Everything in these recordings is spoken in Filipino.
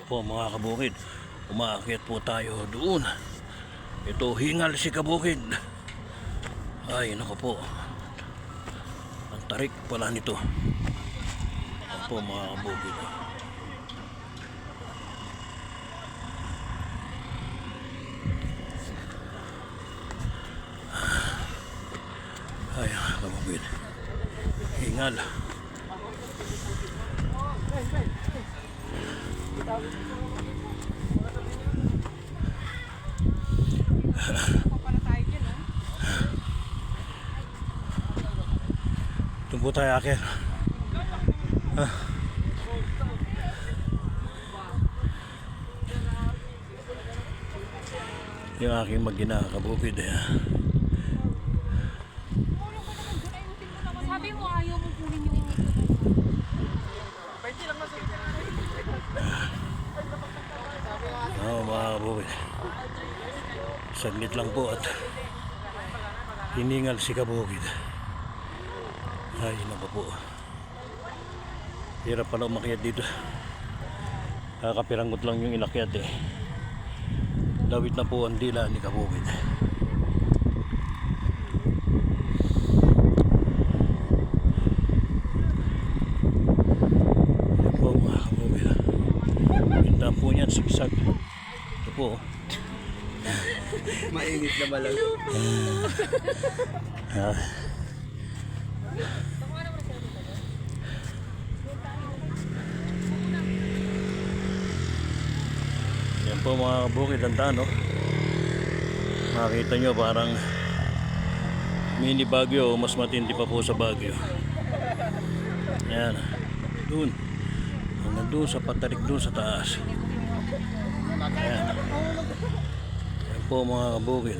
po mga kabukid, umaakyat po tayo doon. Ito, hingal si kabukid. Ay nako po, ang tarik pala nito. Ito po mga kabukid. Ay kabukid, hingal. Tumbo tayo akin. Yung aking mag-ina kabukid Sabi mo ayaw mo kunin yung mga kabukid, saglit lang po at hiningal si kabukid. Ay nako po, hirap pala umakyat dito. Kakapiranggot lang yung inakyat Dawit na po ang dila ni kabukid. Yan po mga kabukid, pinta po niyan sigsag. Ito po Mainit na malang. Yan po mga kabukid ang daan, makikita nyo parang mini Bagyo, mas matindi pa po sa Bagyo. Yan, dun hanggang dun sa patarik dun sa taas. Yan, yan po mga kabukid,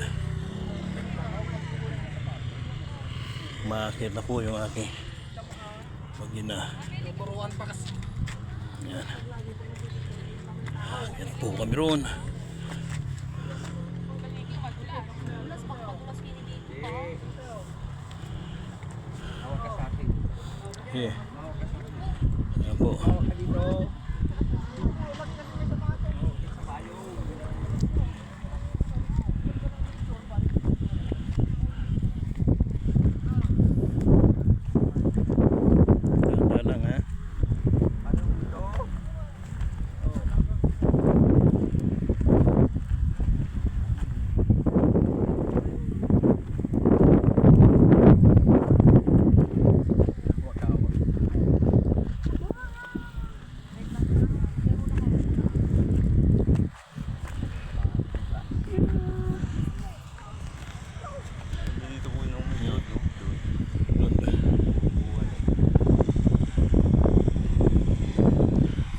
maakit na po yung aking mag-ina. Yan, yan po kami roon. Yeah. Yan po. Ganda lang ha.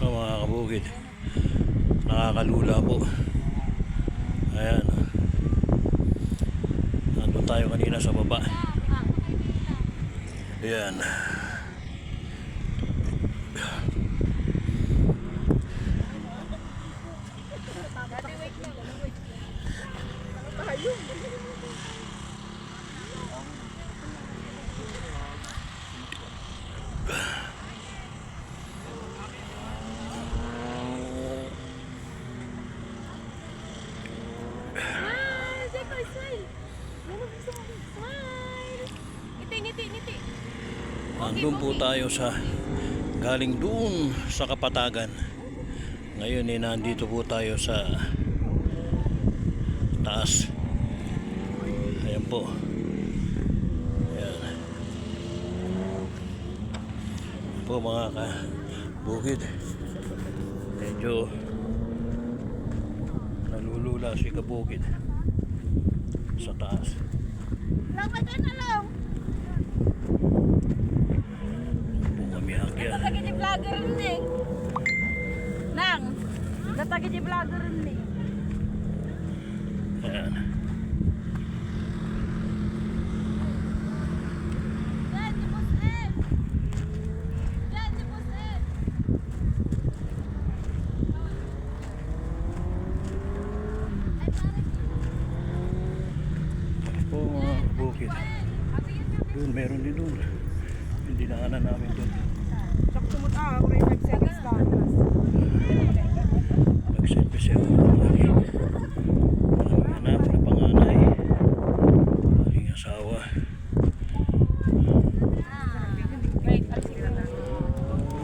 Mga kabukid, nakakalula po. Ayan, nandun tayo kanina sa baba. Ayan, nandun po tayo sa galing doon sa Kapatagan. Ngayon nandito po tayo sa taas. Ayan po. Ayan. Ayan po mga kabukid, medyo nalulula si kabukid sa taas. Lamay ka na lang. Natagi di vlogger ni. Nang, natagi di vlogger ni. Ayan. Yan, di Boss Ed. Yan, di Boss Ed. Ayan po mga kabukid, doon meron din doon. Hindi dinaanan namin doon. Sakto mo ako rin nag-seconds lang. Sir Tumaki. Ang anak na panganay. Aking asawa. Wait, alsik na.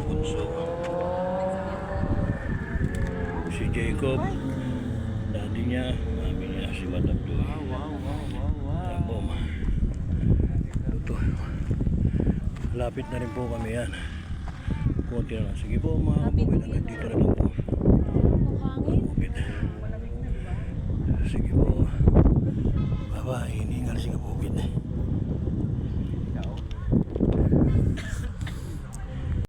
Bunso. Si Jacob. Daddy niya. Mami niya si Madam Joy. Bom. Ito. Lapit na rin po kami yan. Konti na lang. Sige po mga kabuhay. Hanggang dito na lang po.